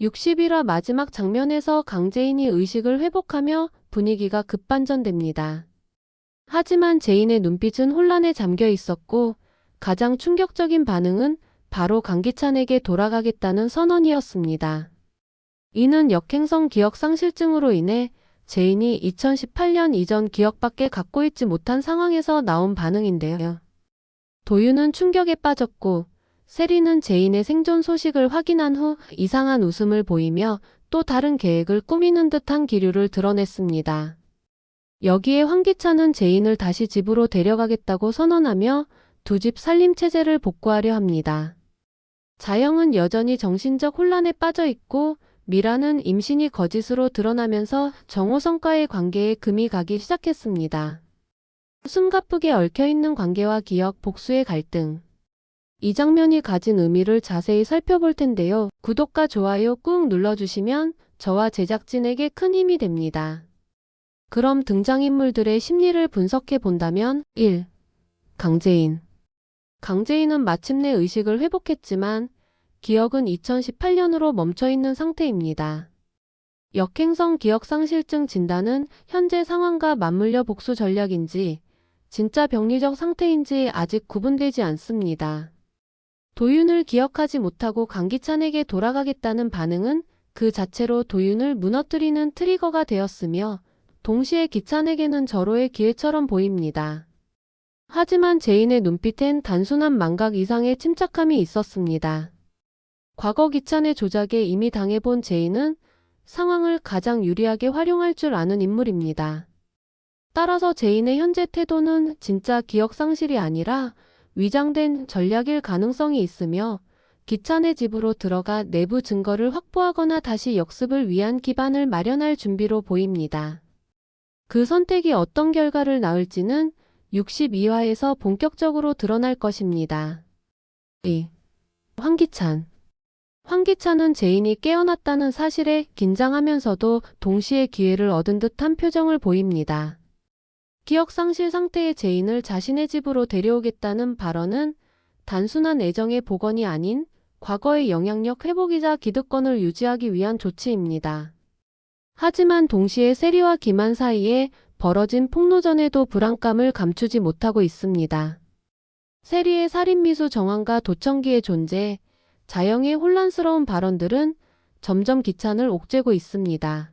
60일화 마지막 장면에서 강재인이 의식을 회복하며 분위기가 급반전됩니다. 하지만 제인의 눈빛은 혼란에 잠겨 있었고 가장 충격적인 반응은 바로 강기찬에게 돌아가겠다는 선언이었습니다. 이는 역행성 기억 상실증으로 인해 제인이 2018년 이전 기억밖에 갖고 있지 못한 상황에서 나온 반응인데요. 도윤은 충격에 빠졌고 세리는 제인의 생존 소식을 확인한 후 이상한 웃음을 보이며 또 다른 계획을 꾸미는 듯한 기류를 드러냈습니다. 여기에 황기찬은 제인을 다시 집으로 데려가겠다고 선언하며 두 집 살림 체제를 복구하려 합니다. 자영은 여전히 정신적 혼란에 빠져 있고 미라는 임신이 거짓으로 드러나면서 정호성과의 관계에 금이 가기 시작했습니다. 숨가쁘게 얽혀있는 관계와 기억, 복수의 갈등. 이 장면이 가진 의미를 자세히 살펴볼 텐데요. 구독과 좋아요 꾹 눌러주시면 저와 제작진에게 큰 힘이 됩니다. 그럼 등장인물들의 심리를 분석해 본다면 1. 강재인. 강재인은 마침내 의식을 회복했지만 기억은 2018년으로 멈춰있는 상태입니다. 역행성 기억상실증 진단은 현재 상황과 맞물려 복수 전략인지 진짜 병리적 상태인지 아직 구분되지 않습니다. 도윤을 기억하지 못하고 강기찬에게 돌아가겠다는 반응은 그 자체로 도윤을 무너뜨리는 트리거가 되었으며 동시에 기찬에게는 절호의 기회처럼 보입니다. 하지만 제인의 눈빛엔 단순한 망각 이상의 침착함이 있었습니다. 과거 기찬의 조작에 이미 당해본 제인은 상황을 가장 유리하게 활용할 줄 아는 인물입니다. 따라서 제인의 현재 태도는 진짜 기억 상실이 아니라 위장된 전략일 가능성이 있으며 기찬의 집으로 들어가 내부 증거를 확보하거나 다시 역습을 위한 기반을 마련할 준비로 보입니다. 그 선택이 어떤 결과를 낳을지는 62화에서 본격적으로 드러날 것입니다. 2. 황기찬. 황기찬은 제인이 깨어났다는 사실에 긴장하면서도 동시에 기회를 얻은 듯한 표정을 보입니다. 기억상실 상태의 제인을 자신의 집으로 데려오겠다는 발언은 단순한 애정의 복원이 아닌 과거의 영향력 회복이자 기득권을 유지하기 위한 조치입니다. 하지만 동시에 세리와 김한 사이에 벌어진 폭로전에도 불안감을 감추지 못하고 있습니다. 세리의 살인미수 정황과 도청기의 존재, 자영의 혼란스러운 발언들은 점점 기찬을 옥죄고 있습니다.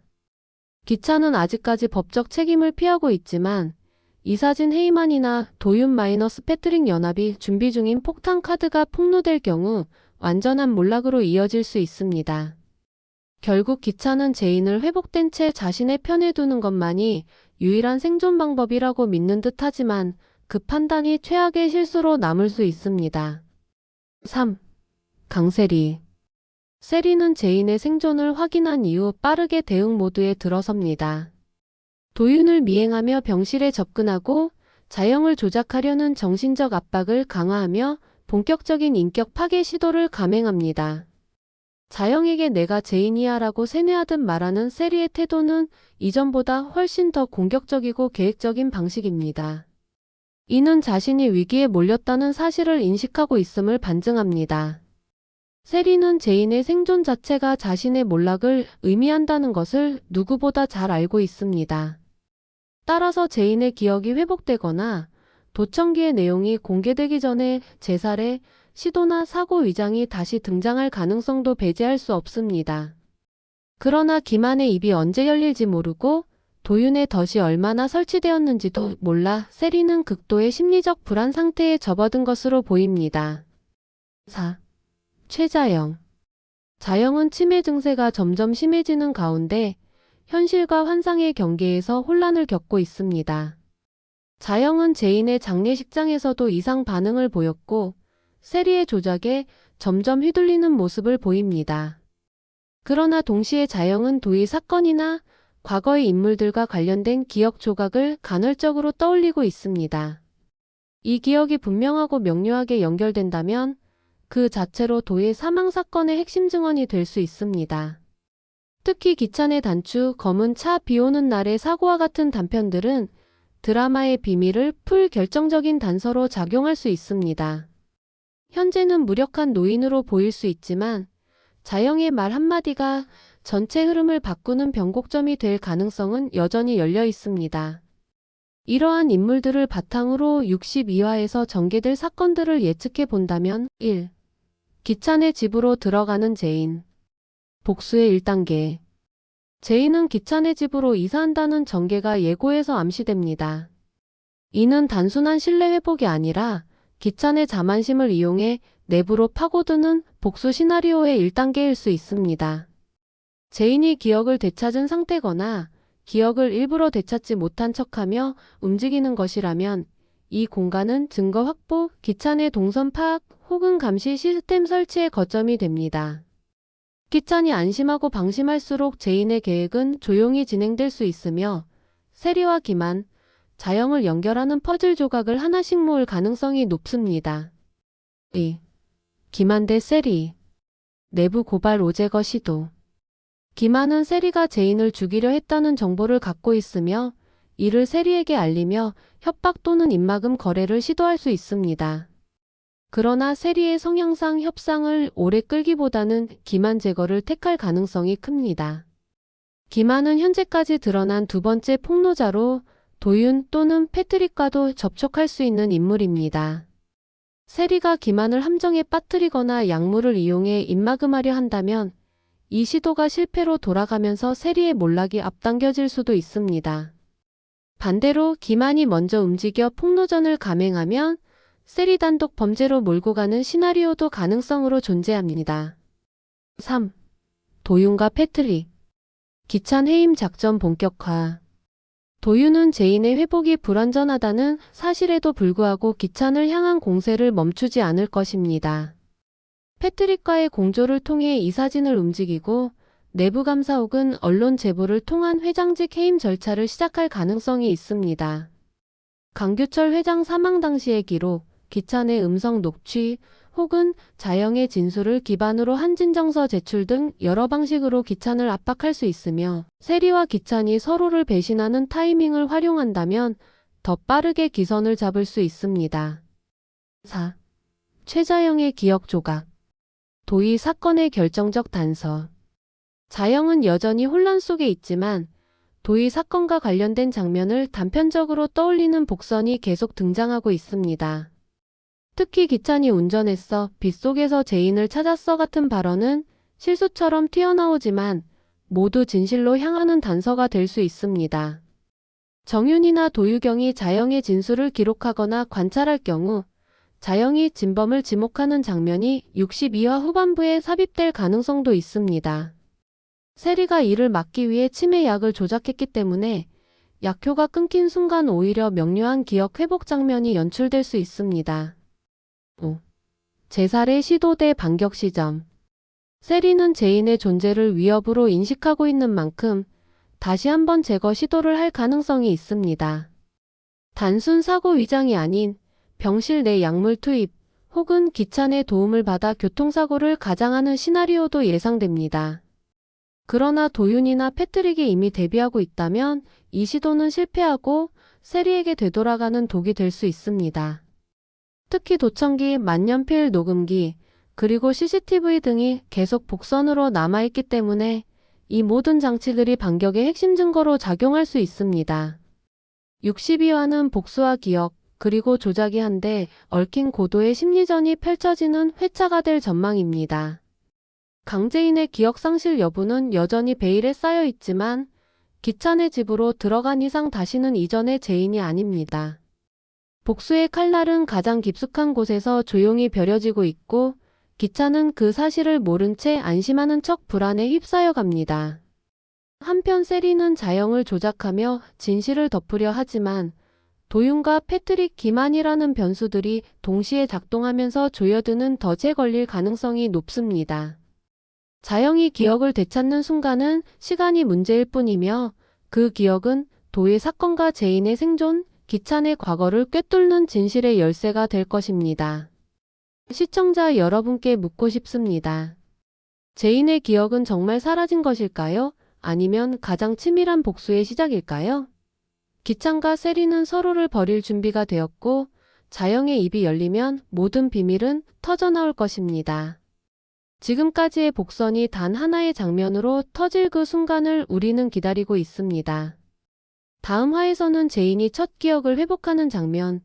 기찬은 아직까지 법적 책임을 피하고 있지만 이사진 헤이만이나 도윤 마이너스 패트릭 연합이 준비 중인 폭탄 카드가 폭로될 경우 완전한 몰락으로 이어질 수 있습니다. 결국 기찬은 제인을 회복된 채 자신의 편에 두는 것만이 유일한 생존 방법이라고 믿는 듯 하지만 그 판단이 최악의 실수로 남을 수 있습니다. 3. 강세리. 세리는 제인의 생존을 확인한 이후 빠르게 대응 모드에 들어섭니다. 도윤을 미행하며 병실에 접근하고 자영을 조작하려는 정신적 압박을 강화하며 본격적인 인격 파괴 시도를 감행합니다. 자영에게 내가 제인이야 라고 세뇌하듯 말하는 세리의 태도는 이전보다 훨씬 더 공격적이고 계획적인 방식입니다. 이는 자신이 위기에 몰렸다는 사실을 인식하고 있음을 반증합니다. 세리는 제인의 생존 자체가 자신의 몰락을 의미한다는 것을 누구보다 잘 알고 있습니다. 따라서 제인의 기억이 회복되거나 도청기의 내용이 공개되기 전에 재살해 시도나 사고 위장이 다시 등장할 가능성도 배제할 수 없습니다. 그러나 김한의 입이 언제 열릴지 모르고 도윤의 덫이 얼마나 설치되었는지도 몰라 세리는 극도의 심리적 불안 상태에 접어든 것으로 보입니다. 4. 최자영. 자영은 치매 증세가 점점 심해지는 가운데 현실과 환상의 경계에서 혼란을 겪고 있습니다. 자영은 제인의 장례식장에서도 이상 반응을 보였고 세리의 조작에 점점 휘둘리는 모습을 보입니다. 그러나 동시에 자영은 도의 사건이나 과거의 인물들과 관련된 기억 조각을 간헐적으로 떠올리고 있습니다. 이 기억이 분명하고 명료하게 연결된다면 그 자체로 도의 사망 사건의 핵심 증언이 될 수 있습니다. 특히 기찬의 단추, 검은 차, 비 오는 날의 사고와 같은 단편들은 드라마의 비밀을 풀 결정적인 단서로 작용할 수 있습니다. 현재는 무력한 노인으로 보일 수 있지만 자영의 말 한마디가 전체 흐름을 바꾸는 변곡점이 될 가능성은 여전히 열려 있습니다. 이러한 인물들을 바탕으로 62화에서 전개될 사건들을 예측해 본다면 1. 기찬의 집으로 들어가는 제인. 복수의 1단계. 제인은 기찬의 집으로 이사한다는 전개가 예고에서 암시됩니다. 이는 단순한 신뢰 회복이 아니라 기찬의 자만심을 이용해 내부로 파고드는 복수 시나리오의 1단계일 수 있습니다. 제인이 기억을 되찾은 상태거나 기억을 일부러 되찾지 못한 척하며 움직이는 것이라면 이 공간은 증거 확보, 기찬의 동선 파악 혹은 감시 시스템 설치의 거점이 됩니다. 기찬이 안심하고 방심할수록 제인의 계획은 조용히 진행될 수 있으며 세리와 기만, 자영을 연결하는 퍼즐 조각을 하나씩 모을 가능성이 높습니다. 2. 기만 대 세리. 내부 고발 오제거 시도. 기만은 세리가 제인을 죽이려 했다는 정보를 갖고 있으며 이를 세리에게 알리며 협박 또는 입막음 거래를 시도할 수 있습니다. 그러나 세리의 성향상 협상을 오래 끌기보다는 기만 제거를 택할 가능성이 큽니다. 기만은 현재까지 드러난 두 번째 폭로자로 도윤 또는 패트릭과도 접촉할 수 있는 인물입니다. 세리가 기만을 함정에 빠뜨리거나 약물을 이용해 입막음하려 한다면 이 시도가 실패로 돌아가면서 세리의 몰락이 앞당겨질 수도 있습니다. 반대로 기만이 먼저 움직여 폭로전을 감행하면 세리 단독 범죄로 몰고 가는 시나리오도 가능성으로 존재합니다. 3. 도윤과 패트릭. 기찬 해임 작전 본격화. 도윤은 제인의 회복이 불완전하다는 사실에도 불구하고 기찬을 향한 공세를 멈추지 않을 것입니다. 패트릭과의 공조를 통해 이 사진을 움직이고 내부 감사 혹은 언론 제보를 통한 회장직 해임 절차를 시작할 가능성이 있습니다. 강규철 회장 사망 당시의 기록, 기찬의 음성 녹취 혹은 자영의 진술을 기반으로 한 진정서 제출 등 여러 방식으로 기찬을 압박할 수 있으며 세리와 기찬이 서로를 배신하는 타이밍을 활용한다면 더 빠르게 기선을 잡을 수 있습니다. 4. 최자영의 기억 조각. 도희 사건의 결정적 단서. 자영은 여전히 혼란 속에 있지만 도희 사건과 관련된 장면을 단편적으로 떠올리는 복선이 계속 등장하고 있습니다. 특히 기찬이 운전했어, 빗속에서 제인을 찾았어 같은 발언은 실수처럼 튀어나오지만 모두 진실로 향하는 단서가 될 수 있습니다. 정윤이나 도유경이 자영의 진술을 기록하거나 관찰할 경우 자영이 진범을 지목하는 장면이 62화 후반부에 삽입될 가능성도 있습니다. 세리가 이를 막기 위해 치매 약을 조작했기 때문에 약효가 끊긴 순간 오히려 명료한 기억 회복 장면이 연출될 수 있습니다. 5. 재살의 시도 대 반격 시점. 세리는 제인의 존재를 위협으로 인식하고 있는 만큼 다시 한번 제거 시도를 할 가능성이 있습니다. 단순 사고 위장이 아닌 병실 내 약물 투입 혹은 기찬의 도움을 받아 교통사고를 가장하는 시나리오도 예상됩니다. 그러나 도윤이나 패트릭이 이미 대비하고 있다면 이 시도는 실패하고 세리에게 되돌아가는 독이 될 수 있습니다. 특히 도청기, 만년필 녹음기, 그리고 CCTV 등이 계속 복선으로 남아있기 때문에 이 모든 장치들이 반격의 핵심 증거로 작용할 수 있습니다. 62화는 복수와 기억, 그리고 조작이 한데 얽힌 고도의 심리전이 펼쳐지는 회차가 될 전망입니다. 강제인의 기억 상실 여부는 여전히 베일에 쌓여 있지만 기찬의 집으로 들어간 이상 다시는 이전의 제인이 아닙니다. 복수의 칼날은 가장 깊숙한 곳에서 조용히 벼려지고 있고 기찬은 그 사실을 모른 채 안심하는 척 불안에 휩싸여 갑니다. 한편 세리는 자영을 조작하며 진실을 덮으려 하지만 도윤과 패트릭 기만이라는 변수들이 동시에 작동하면서 조여드는 덫에 걸릴 가능성이 높습니다. 자영이 기억을 되찾는 순간은 시간이 문제일 뿐이며 그 기억은 도의 사건과 제인의 생존, 기찬의 과거를 꿰뚫는 진실의 열쇠가 될 것입니다. 시청자 여러분께 묻고 싶습니다. 제인의 기억은 정말 사라진 것일까요? 아니면 가장 치밀한 복수의 시작일까요? 기찬과 세리는 서로를 버릴 준비가 되었고 자영의 입이 열리면 모든 비밀은 터져나올 것입니다. 지금까지의 복선이 단 하나의 장면으로 터질 그 순간을 우리는 기다리고 있습니다. 다음 화에서는 제인이 첫 기억을 회복하는 장면,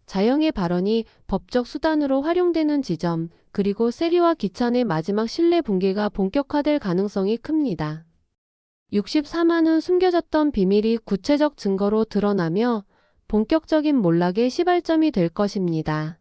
자영의 발언이 법적 수단으로 활용되는 지점, 그리고 세리와 기찬의 마지막 신뢰 붕괴가 본격화될 가능성이 큽니다. 64만은 숨겨졌던 비밀이 구체적 증거로 드러나며 본격적인 몰락의 시발점이 될 것입니다.